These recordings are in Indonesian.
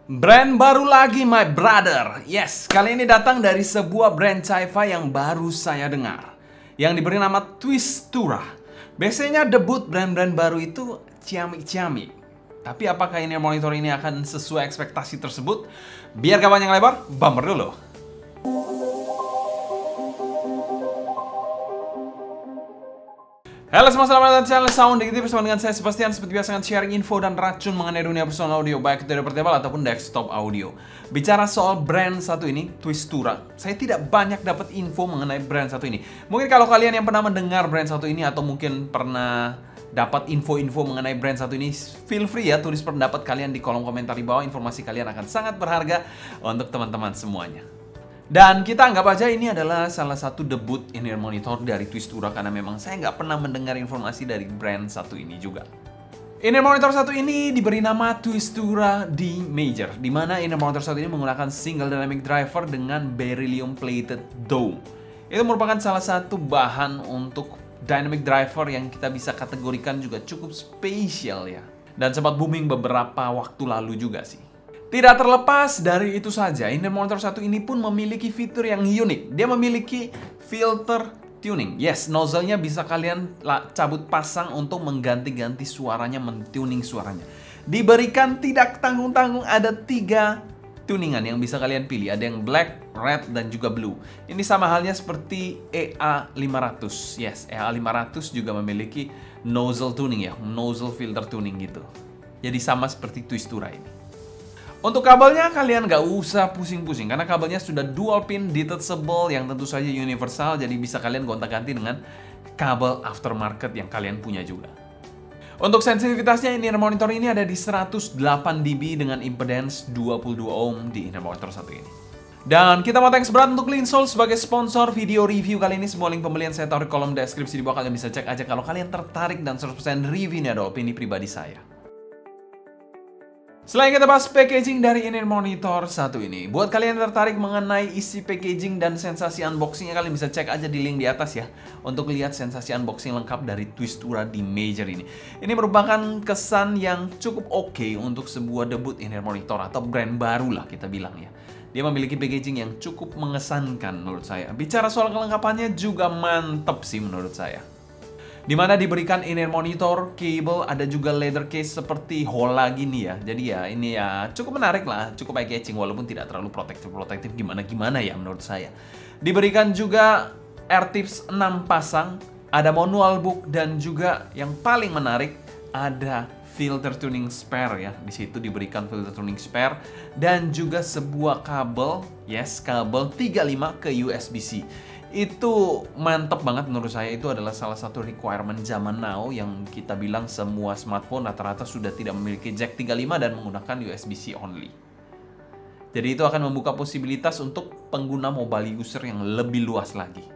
Brand baru lagi, my brother. Yes, kali ini datang dari sebuah brand sci-fi yang baru saya dengar, yang diberi nama Twistura. Biasanya debut brand-brand baru itu ciamik-ciamik. Tapi apakah ini monitor ini akan sesuai ekspektasi tersebut? Biar gak panjang lebar, bumper dulu. Halo semua, selamat datang di channel Sound Digital bersama dengan saya Sebastian. Seperti biasa akan sharing info dan racun mengenai dunia personal audio, baik dari portable ataupun desktop audio. Bicara soal brand satu ini, Twistura, saya tidak banyak dapat info mengenai brand satu ini. Mungkin kalau kalian yang pernah mendengar brand satu ini atau mungkin pernah dapat info-info mengenai brand satu ini, feel free ya tulis pendapat kalian di kolom komentar di bawah. Informasi kalian akan sangat berharga untuk teman-teman semuanya. Dan kita anggap aja ini adalah salah satu debut in-ear monitor dari Twistura, karena memang saya nggak pernah mendengar informasi dari brand satu ini juga. In-ear monitor satu ini diberi nama Twistura D Major, di mana in-ear monitor satu ini menggunakan single dynamic driver dengan beryllium plated dome. Itu merupakan salah satu bahan untuk dynamic driver yang kita bisa kategorikan juga cukup spesial ya. Dan sempat booming beberapa waktu lalu juga sih. Tidak terlepas dari itu saja, in-ear monitor satu ini pun memiliki fitur yang unik. Dia memiliki filter tuning. Yes, nozzle-nya bisa kalian cabut pasang untuk mengganti-ganti suaranya, men-tuning suaranya. Diberikan tidak tanggung-tanggung ada 3 tuningan yang bisa kalian pilih. Ada yang black, red, dan juga blue. Ini sama halnya seperti EA500. Yes, EA500 juga memiliki nozzle tuning ya, nozzle filter tuning gitu. Jadi sama seperti Twistura ini. Untuk kabelnya kalian nggak usah pusing-pusing, karena kabelnya sudah dual pin detachable yang tentu saja universal, jadi bisa kalian gonta-ganti dengan kabel aftermarket yang kalian punya juga. Untuk sensitivitasnya, in-ear monitor ini ada di 108 dB dengan impedance 22 ohm di in-ear monitor satu ini. Dan kita mau thanks berat untuk Linsol sebagai sponsor video review kali ini. Semua link pembelian saya taruh di kolom deskripsi di bawah, kalian bisa cek aja kalau kalian tertarik, dan 100% review ini adalah opini pribadi saya. Selain kita bahas packaging dari in-ear monitor satu ini, buat kalian yang tertarik mengenai isi packaging dan sensasi unboxingnya, kalian bisa cek aja di link di atas ya, untuk lihat sensasi unboxing lengkap dari Twistura D Major ini. Ini merupakan kesan yang cukup oke untuk sebuah debut in-ear monitor atau brand baru lah kita bilang ya. Dia memiliki packaging yang cukup mengesankan menurut saya. Bicara soal kelengkapannya juga mantep sih menurut saya. Dimana diberikan in-ear monitor, cable, ada juga leather case seperti Hola gini ya. Jadi ya ini ya cukup menarik lah, cukup eye-catching walaupun tidak terlalu protektif gimana-gimana ya menurut saya. Diberikan juga air tips 6 pasang, ada manual book, dan juga yang paling menarik ada filter tuning spare ya. Di situ diberikan filter tuning spare dan juga sebuah kabel, yes, kabel 3.5 ke USB-C. Itu mantep banget menurut saya. Itu adalah salah satu requirement zaman now yang kita bilang semua smartphone rata-rata sudah tidak memiliki jack 3.5 dan menggunakan USB-C only. Jadi itu akan membuka posibilitas untuk pengguna mobile user yang lebih luas lagi.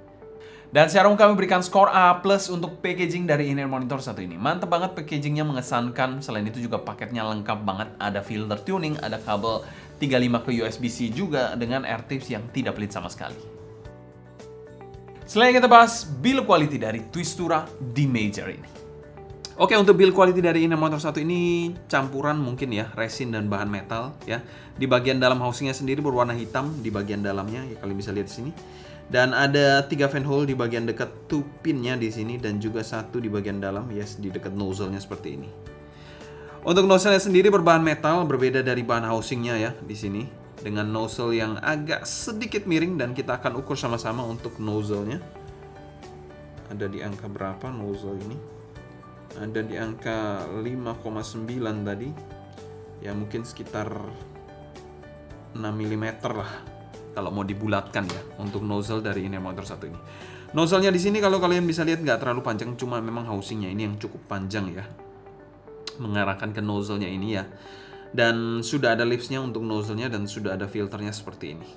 Dan secara umum kami berikan skor A+ untuk packaging dari in-ear monitor satu ini. Mantep banget, packagingnya mengesankan. Selain itu juga paketnya lengkap banget. Ada filter tuning, ada kabel 3.5 ke USB-C juga dengan air tips yang tidak pelit sama sekali. Selain kita bahas build quality dari Twistura D Major ini. Oke, untuk build quality dari in-ear monitor satu ini campuran mungkin ya, resin dan bahan metal ya. Di bagian dalam housingnya sendiri berwarna hitam di bagian dalamnya ya, kalian bisa lihat di sini. Dan ada 3 fan hole di bagian dekat pinnya di sini, dan juga 1 di bagian dalam, yes, di dekat nozzle-nya seperti ini. Untuk nozzle-nya sendiri berbahan metal, berbeda dari bahan housingnya ya di sini, dengan nozzle yang agak sedikit miring, dan kita akan ukur sama-sama untuk nozzle-nya. Ada di angka berapa nozzle ini? Ada di angka 5,9 tadi. Ya mungkin sekitar 6 mm lah kalau mau dibulatkan ya untuk nozzle dari in-ear monitor satu ini. Nozzle-nya di sini kalau kalian bisa lihat nggak terlalu panjang, cuma memang housingnya ini yang cukup panjang ya, mengarahkan ke nozzle-nya ini ya. Dan sudah ada lips-nya untuk nozzle-nya, dan sudah ada filternya seperti ini.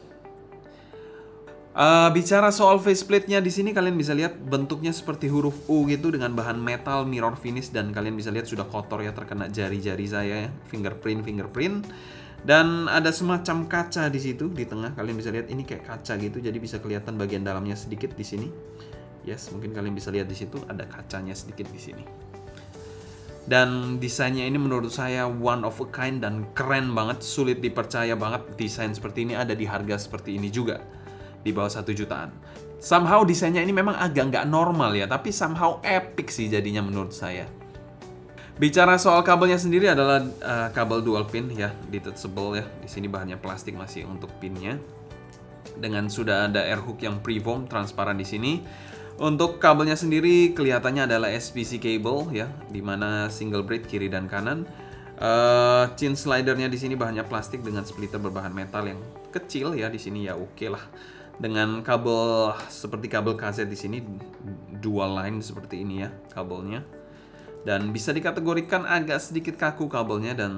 Bicara soal faceplate-nya di sini, kalian bisa lihat bentuknya seperti huruf U gitu dengan bahan metal mirror finish, dan kalian bisa lihat sudah kotor ya, terkena jari-jari saya ya, fingerprint. Dan ada semacam kaca di situ di tengah, kalian bisa lihat ini kayak kaca gitu, jadi bisa kelihatan bagian dalamnya sedikit di sini. Yes, mungkin kalian bisa lihat di situ ada kacanya sedikit di sini. Dan desainnya ini menurut saya one of a kind dan keren banget, sulit dipercaya banget desain seperti ini ada di harga seperti ini juga, di bawah 1 jutaan. Somehow desainnya ini memang agak nggak normal ya, tapi somehow epic sih jadinya menurut saya. Bicara soal kabelnya sendiri adalah kabel dual pin ya, detachable ya. Di sini bahannya plastik masih untuk pinnya. Dengan sudah ada air hook yang pre-foam transparan di sini. Untuk kabelnya sendiri kelihatannya adalah SPC cable ya, dimana single braid kiri dan kanan. Chin slidernya di sini bahannya plastik dengan splitter berbahan metal yang kecil ya di sini ya, oke lah. Dengan kabel seperti kabel KZ di sini dual line seperti ini ya kabelnya. Dan bisa dikategorikan agak sedikit kaku kabelnya dan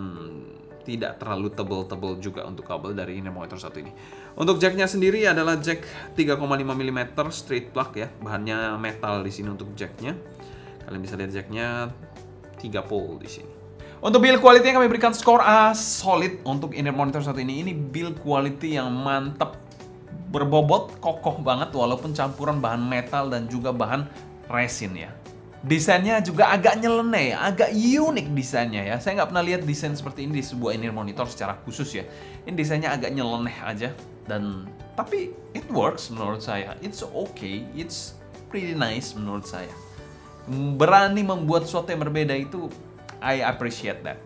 tidak terlalu tebal-tebal juga untuk kabel dari inner monitor satu ini. Untuk jacknya sendiri adalah jack 3,5 mm straight plug ya, bahannya metal di sini untuk jacknya. Kalian bisa lihat jacknya 3 pole di sini. Untuk build quality yang kami berikan skor A solid untuk inner monitor satu ini. Ini build quality yang mantap, berbobot, kokoh banget walaupun campuran bahan metal dan juga bahan resin ya. Desainnya juga agak nyeleneh, agak unik desainnya ya. Saya nggak pernah lihat desain seperti ini di sebuah inner monitor secara khusus ya. Ini desainnya agak nyeleneh aja tapi it works menurut saya. It's okay, it's pretty nice menurut saya. Berani membuat sesuatu yang berbeda itu I appreciate that.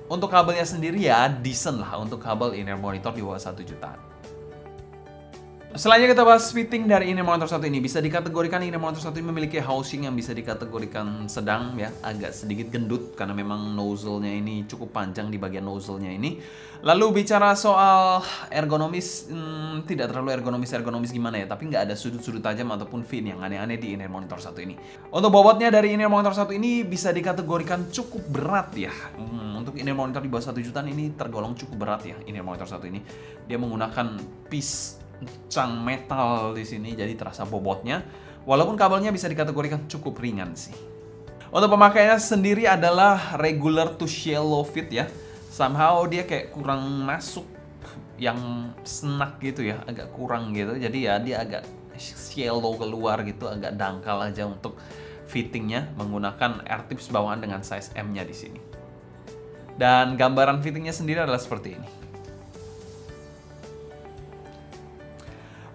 Untuk kabelnya sendiri ya decent lah untuk kabel inner monitor di bawah 1 jutaan. Selanjutnya kita bahas fitting dari inner monitor satu ini. Bisa dikategorikan inner monitor satu ini memiliki housing yang bisa dikategorikan sedang ya, agak sedikit gendut karena memang nozzle-nya ini cukup panjang di bagian nozzle-nya ini. Lalu bicara soal ergonomis, tidak terlalu ergonomis gimana ya, tapi nggak ada sudut-sudut tajam ataupun fin yang aneh-aneh di inner monitor satu ini. Untuk bobotnya dari inner monitor satu ini bisa dikategorikan cukup berat ya. Untuk inner monitor di bawah 1 jutaan ini tergolong cukup berat ya inner monitor satu ini. Dia menggunakan piece cang metal di sini, jadi terasa bobotnya. Walaupun kabelnya bisa dikategorikan cukup ringan sih. Untuk pemakaiannya sendiri adalah regular to shallow fit ya. Somehow dia kayak kurang masuk yang snug gitu ya, agak kurang gitu. Jadi ya dia agak shallow keluar gitu, agak dangkal aja untuk fittingnya menggunakan air tips bawaan dengan size M-nya di sini. Dan gambaran fittingnya sendiri adalah seperti ini.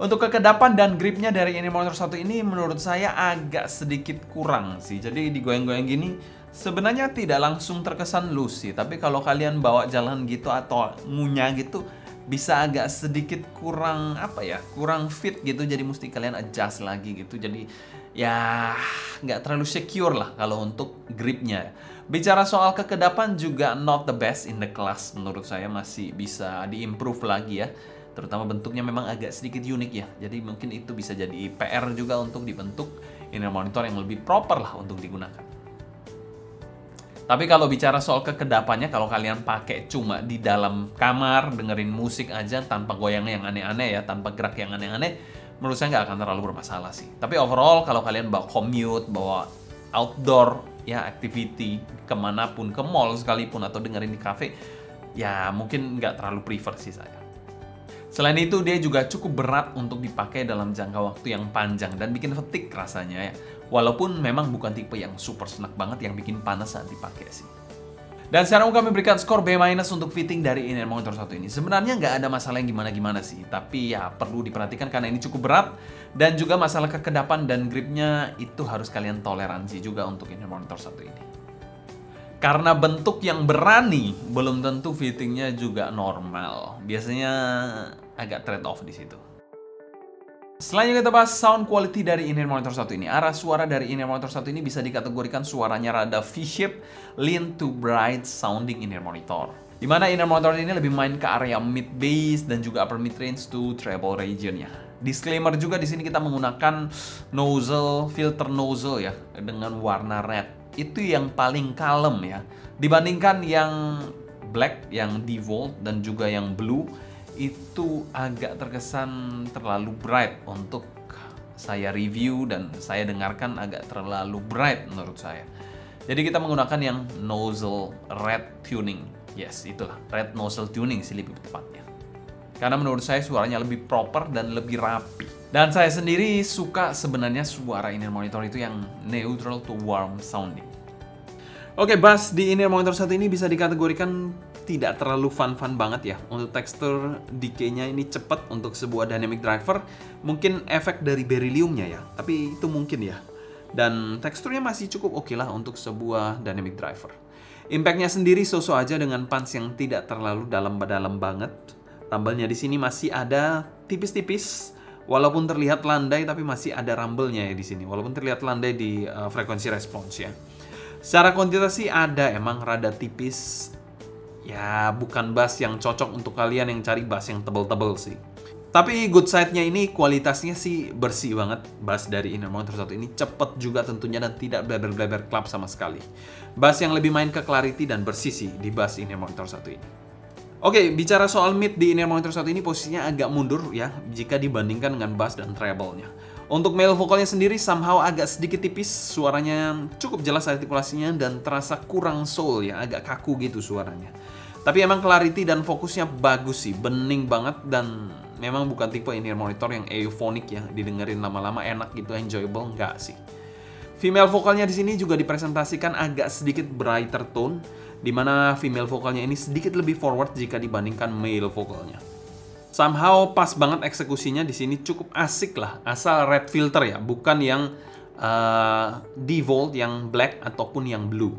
Untuk kekedapan dan gripnya dari inner monitor satu ini menurut saya agak sedikit kurang sih. Jadi digoyang-goyang gini sebenarnya tidak langsung terkesan loose sih. Tapi kalau kalian bawa jalan gitu atau ngunyah gitu bisa agak sedikit kurang apa ya, kurang fit gitu. Jadi mesti kalian adjust lagi gitu. Jadi ya nggak terlalu secure lah kalau untuk gripnya. Bicara soal kekedapan juga not the best in the class menurut saya, masih bisa diimprove lagi ya. Terutama bentuknya memang agak sedikit unik ya. Jadi mungkin itu bisa jadi PR juga untuk dibentuk inner monitor yang lebih proper lah untuk digunakan. Tapi kalau bicara soal kekedapannya, kalau kalian pakai cuma di dalam kamar, dengerin musik aja tanpa goyang yang aneh-aneh ya, tanpa gerak yang aneh-aneh, menurut saya nggak akan terlalu bermasalah sih. Tapi overall kalau kalian bawa commute, bawa outdoor ya activity kemanapun, ke mall sekalipun atau dengerin di cafe, ya mungkin nggak terlalu prefer sih saya. Selain itu dia juga cukup berat untuk dipakai dalam jangka waktu yang panjang dan bikin fatigue rasanya ya. Walaupun memang bukan tipe yang super snack banget yang bikin panas saat dipakai sih. Dan sekarang kami berikan skor B- untuk fitting dari inner monitor satu ini. Sebenarnya nggak ada masalah yang gimana-gimana sih, tapi ya perlu diperhatikan karena ini cukup berat dan juga masalah kekedapan dan gripnya itu harus kalian toleransi juga untuk inner monitor satu ini. Karena bentuk yang berani, belum tentu fittingnya juga normal. Biasanya agak trade off di situ. Selanjutnya kita bahas sound quality dari inner monitor satu ini. Arah suara dari inner monitor satu ini bisa dikategorikan suaranya rada V-shape, lean to bright sounding inner monitor. Dimana inner monitor ini lebih main ke area mid bass dan juga upper mid range to treble regionnya. Disclaimer juga di sini kita menggunakan nozzle, filter nozzle ya, dengan warna red. Itu yang paling kalem ya, dibandingkan yang black, yang default dan juga yang blue itu agak terkesan terlalu bright untuk saya review dan saya dengarkan, agak terlalu bright menurut saya. Jadi kita menggunakan yang nozzle red tuning. Yes, itulah red nozzle tuning sih lebih tepatnya. Karena menurut saya suaranya lebih proper dan lebih rapi. Dan saya sendiri suka sebenarnya suara inner monitor itu yang neutral to warm sounding. Oke, bass di in-ear monitor satu ini bisa dikategorikan tidak terlalu fun-fun banget ya. Untuk tekstur decay-nya ini cepat untuk sebuah dynamic driver. Mungkin efek dari beryllium-nya ya, tapi itu mungkin ya. Dan teksturnya masih cukup oke lah untuk sebuah dynamic driver. Impact-nya sendiri so-so aja dengan punch yang tidak terlalu dalam-dalam banget. Rumble-nya di sini masih ada tipis-tipis. Walaupun terlihat landai, tapi masih ada rumble-nya ya di sini. Walaupun terlihat landai di frekuensi response ya. Secara kuantitas sih ada, emang rada tipis. Ya, bukan bass yang cocok untuk kalian yang cari bass yang tebel-tebel sih. Tapi good side-nya ini kualitasnya sih bersih banget. Bass dari in-ear monitor satu ini cepet juga tentunya dan tidak bleber-bleber klap sama sekali. Bass yang lebih main ke clarity dan bersih sih di bass in-ear monitor satu ini. Oke, bicara soal mid di in-ear monitor satu ini posisinya agak mundur ya jika dibandingkan dengan bass dan treble-nya. Untuk male vokalnya sendiri somehow agak sedikit tipis, suaranya cukup jelas artikulasinya dan terasa kurang soul ya, agak kaku gitu suaranya. Tapi emang clarity dan fokusnya bagus sih, bening banget dan memang bukan tipe in-ear monitor yang euphonic ya, didengerin lama-lama enak gitu, enjoyable, enggak sih. Female vokalnya di sini juga dipresentasikan agak sedikit brighter tone, di mana female vokalnya ini sedikit lebih forward jika dibandingkan male vokalnya. Somehow pas banget eksekusinya di sini, cukup asik lah, asal red filter ya, bukan yang default yang black ataupun yang blue.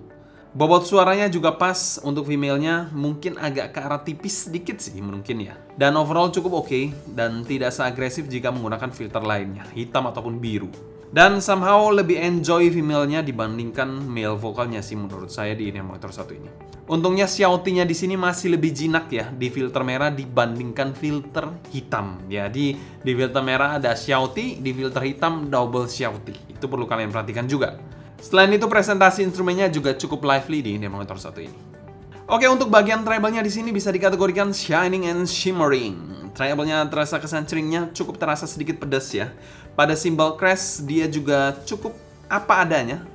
Bobot suaranya juga pas untuk female-nya, mungkin agak ke arah tipis sedikit sih mungkin ya. Dan overall cukup oke dan tidak seagresif jika menggunakan filter lainnya, hitam ataupun biru. Dan somehow lebih enjoy female-nya dibandingkan male vokalnya sih menurut saya di in-ear monitor satu ini. Untungnya shouty-nya di sini masih lebih jinak ya di filter merah dibandingkan filter hitam. Jadi di filter merah ada shouty, di filter hitam double shouty. Itu perlu kalian perhatikan juga. Selain itu presentasi instrumennya juga cukup lively di in-ear monitor satu ini. Oke, untuk bagian treble-nya di sini bisa dikategorikan shining and shimmering. Treble-nya terasa kesan ceringnya cukup terasa sedikit pedas ya. Pada cymbal crash dia juga cukup apa adanya.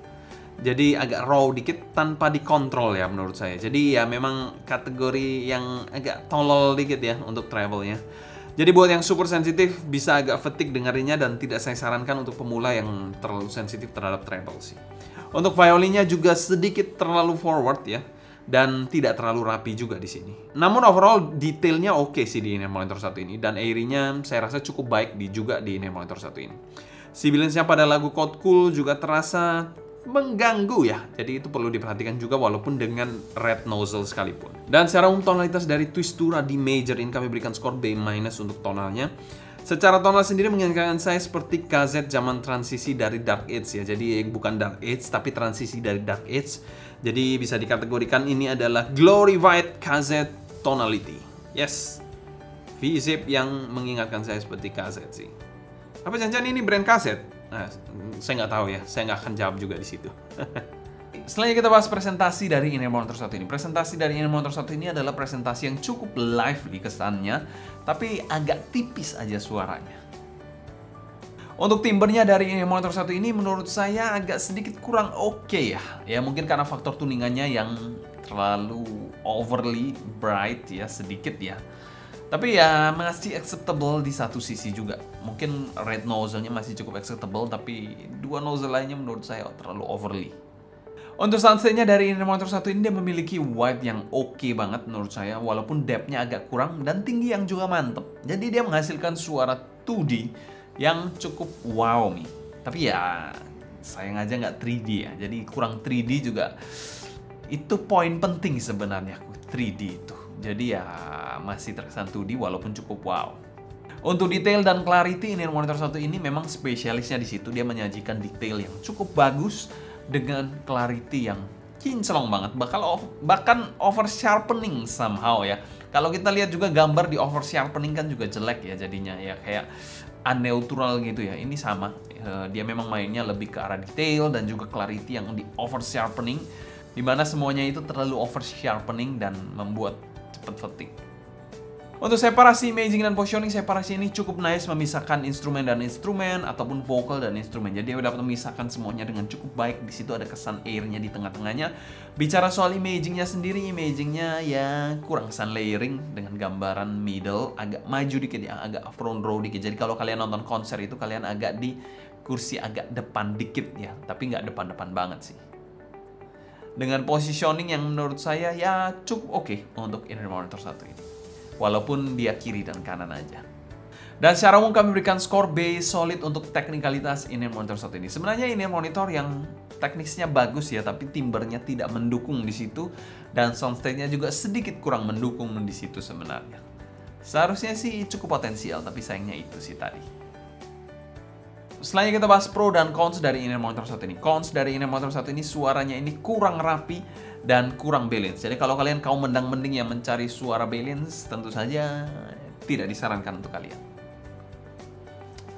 Jadi agak raw dikit tanpa dikontrol ya menurut saya. Jadi ya memang kategori yang agak tolol dikit ya untuk treble-nya. Jadi buat yang super sensitif bisa agak fatigue dengerinnya dan tidak saya sarankan untuk pemula yang terlalu sensitif terhadap treble sih. Untuk violinnya juga sedikit terlalu forward ya dan tidak terlalu rapi juga di sini. Namun overall detailnya oke sih di in-ear monitor satu ini dan airy-nya saya rasa cukup baik juga di in-ear monitor satu ini. Sibilance-nya pada lagu Code Cool juga terasa mengganggu ya, jadi itu perlu diperhatikan juga walaupun dengan red nozzle sekalipun. Dan secara umum tonalitas dari Twistura D major ini kami berikan skor B- untuk tonalnya. Secara tonal sendiri mengingatkan saya seperti KZ zaman transisi dari Dark Age ya, jadi bukan Dark Age tapi transisi dari Dark Age. Jadi bisa dikategorikan ini adalah Glorified KZ tonality. Yes, V-Zip yang mengingatkan saya seperti KZ sih. Apa jangan-jangan ini brand KZ? Nah, saya nggak tahu ya, saya nggak akan jawab juga di situ. Selanjutnya kita bahas presentasi dari in-ear monitor satu ini. Presentasi dari in-ear monitor satu ini adalah presentasi yang cukup lively kesannya, tapi agak tipis aja suaranya. Untuk timbernya dari in-ear monitor satu ini menurut saya agak sedikit kurang oke ya. Ya mungkin karena faktor tuningannya yang terlalu overly bright ya, sedikit ya. Tapi ya masih acceptable di satu sisi juga. Mungkin red nozzle-nya masih cukup acceptable, tapi dua nozzle lainnya menurut saya terlalu overly. Untuk soundstage-nya dari in-ear monitor satu ini dia memiliki wide yang oke banget menurut saya, walaupun depth-nya agak kurang dan tinggi yang juga mantep. Jadi dia menghasilkan suara 2D yang cukup wow nih. Tapi ya sayang aja nggak 3D ya, jadi kurang 3D juga. Itu poin penting sebenarnya 3D itu. Jadi ya masih terkesan 2D walaupun cukup wow. Untuk detail dan clarity in-ear monitor satu ini memang spesialisnya di situ, dia menyajikan detail yang cukup bagus dengan clarity yang kinclong banget, bahkan over sharpening somehow ya. Kalau kita lihat juga gambar di over sharpening kan juga jelek ya jadinya ya, kayak unnatural gitu ya. Ini sama, dia memang mainnya lebih ke arah detail dan juga clarity yang di over sharpening, dimana semuanya itu terlalu over sharpening dan membuat cepet fatigue. Untuk separasi imaging dan positioning, separasi ini cukup nice, memisahkan instrumen dan instrumen ataupun vokal dan instrumen. Jadi dia dapat memisahkan semuanya dengan cukup baik. Di situ ada kesan air-nya di tengah-tengahnya. Bicara soal imagingnya sendiri, imagingnya ya kurang kesan layering dengan gambaran middle, agak maju dikit ya, agak front row dikit. Jadi kalau kalian nonton konser itu kalian agak di kursi agak depan dikit ya, tapi nggak depan-depan banget sih. dengan positioning yang menurut saya ya cukup oke untuk in-ear monitor satu ini. Walaupun dia kiri dan kanan aja. Dan secara umum kami berikan skor B solid untuk teknikalitas in-ear monitor satu ini. Sebenarnya in-ear monitor yang teknisnya bagus ya, tapi timbernya tidak mendukung di situ dan soundstage-nya juga sedikit kurang mendukung di situ sebenarnya. Seharusnya sih cukup potensial, tapi sayangnya itu sih tadi. Selanjutnya kita bahas pro dan cons dari in-ear monitor satu ini. Cons dari in-ear monitor satu ini, suaranya ini kurang rapi dan kurang balance. Jadi kalau kalian kaum mendang-mending yang mencari suara balance, tentu saja tidak disarankan untuk kalian.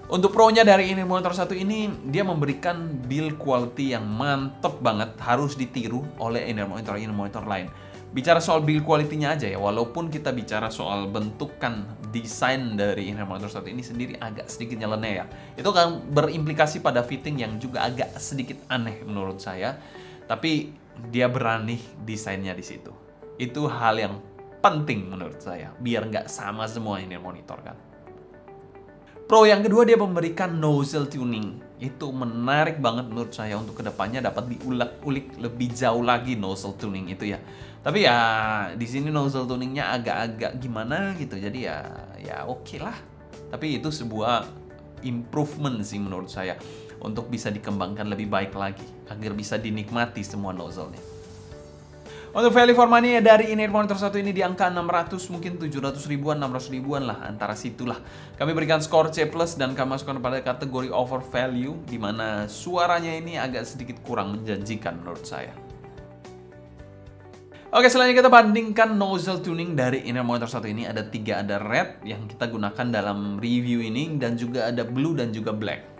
Untuk pro-nya dari in-ear monitor satu ini, dia memberikan build quality yang mantep banget, harus ditiru oleh in-ear monitor lain. Bicara soal build quality-nya aja ya, walaupun kita bicara soal bentukan desain dari in-ear monitor satu ini sendiri agak sedikit nyeleneh ya. Itu kan berimplikasi pada fitting yang juga agak sedikit aneh menurut saya. Tapi dia berani desainnya di situ. Itu hal yang penting menurut saya, biar nggak sama semua in-ear monitor kan. Pro yang kedua, dia memberikan nozzle tuning. Itu menarik banget menurut saya untuk kedepannya dapat diulik lebih jauh lagi nozzle tuning itu ya. Tapi ya di sini nozzle tuningnya agak-agak gimana gitu. Jadi ya oke lah. Tapi itu sebuah improvement sih menurut saya untuk bisa dikembangkan lebih baik lagi agar bisa dinikmati semua nozzle-nya. Untuk value for money dari in-ear monitor satu ini di angka 600, mungkin 700 ribuan, 600 ribuan lah, antara situlah. Kami berikan skor C+, dan kami masukkan pada kategori over value, di mana suaranya ini agak sedikit kurang menjanjikan menurut saya. Oke, selanjutnya kita bandingkan nozzle tuning dari in-ear monitor satu ini. Ada 3, ada red yang kita gunakan dalam review ini, dan juga ada blue dan juga black.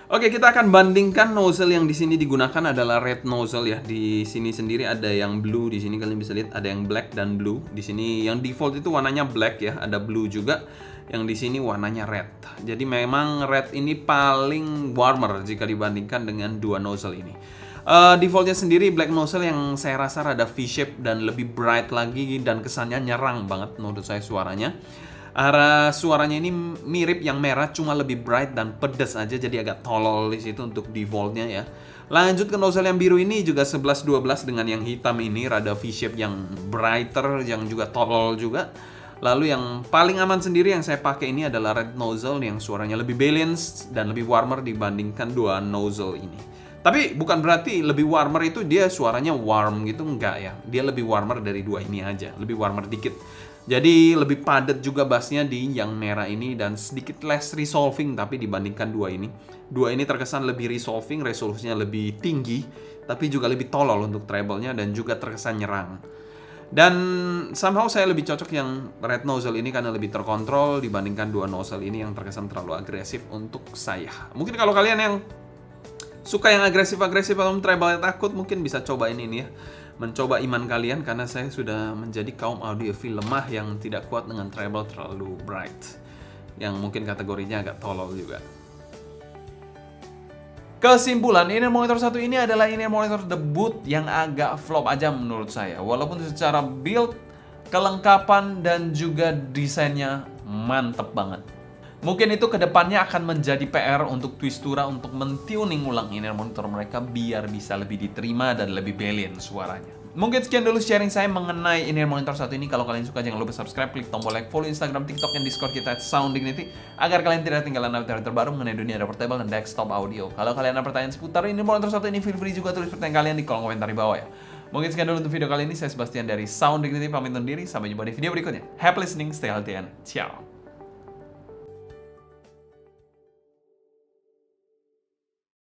Oke, kita akan bandingkan nozzle yang di sini digunakan adalah red nozzle ya. Di sini sendiri ada yang blue, di sini kalian bisa lihat ada yang black dan blue. Di sini yang default itu warnanya black ya, ada blue juga. Yang di sini warnanya red. Jadi memang red ini paling warmer jika dibandingkan dengan dua nozzle ini. Defaultnya sendiri black nozzle yang saya rasa rada V-shape dan lebih bright lagi dan kesannya nyerang banget menurut saya suaranya. Arah suaranya ini mirip yang merah, cuma lebih bright dan pedas aja, jadi agak tolol di situ untuk defaultnya ya. Lanjut ke nozzle yang biru ini juga 11-12 dengan yang hitam ini rada V-shape yang brighter, yang juga tolol juga. Lalu yang paling aman sendiri yang saya pakai ini adalah red nozzle yang suaranya lebih balance dan lebih warmer dibandingkan dua nozzle ini. Tapi bukan berarti lebih warmer itu dia suaranya warm gitu, enggak ya. Dia lebih warmer dari dua ini aja, lebih warmer dikit. Jadi lebih padat juga bassnya di yang merah ini dan sedikit less resolving tapi dibandingkan dua ini. Dua ini terkesan lebih resolving, resolusinya lebih tinggi, tapi juga lebih tolol untuk treble-nya dan juga terkesan nyerang. Dan somehow saya lebih cocok yang red nozzle ini karena lebih terkontrol dibandingkan dua nozzle ini yang terkesan terlalu agresif untuk saya. Mungkin kalau kalian yang suka yang agresif-agresif atau treble takut mungkin bisa cobain ini ya. Mencoba iman kalian karena saya sudah menjadi kaum audiophile lemah yang tidak kuat dengan treble terlalu bright. Yang mungkin kategorinya agak tolol juga. Kesimpulan, in-ear monitor satu ini adalah in-ear monitor debut yang agak flop aja menurut saya. Walaupun secara build, kelengkapan, dan juga desainnya mantep banget. Mungkin itu kedepannya akan menjadi PR untuk Twistura untuk mentuning ulang in-ear monitor mereka biar bisa lebih diterima dan lebih balance suaranya. Mungkin sekian dulu sharing saya mengenai in-ear monitor satu ini. Kalau kalian suka jangan lupa subscribe, klik tombol like, follow Instagram, TikTok, dan Discord kita @sounddignity agar kalian tidak ketinggalan update terbaru mengenai dunia portable dan desktop audio. Kalau kalian ada pertanyaan seputar in-ear monitor satu ini, feel free juga tulis pertanyaan kalian di kolom komentar di bawah ya. Mungkin sekian dulu untuk video kali ini. Saya Sebastian dari Sound Dignity pamit undur diri. Sampai jumpa di video berikutnya. Happy listening, stay healthy, and ciao.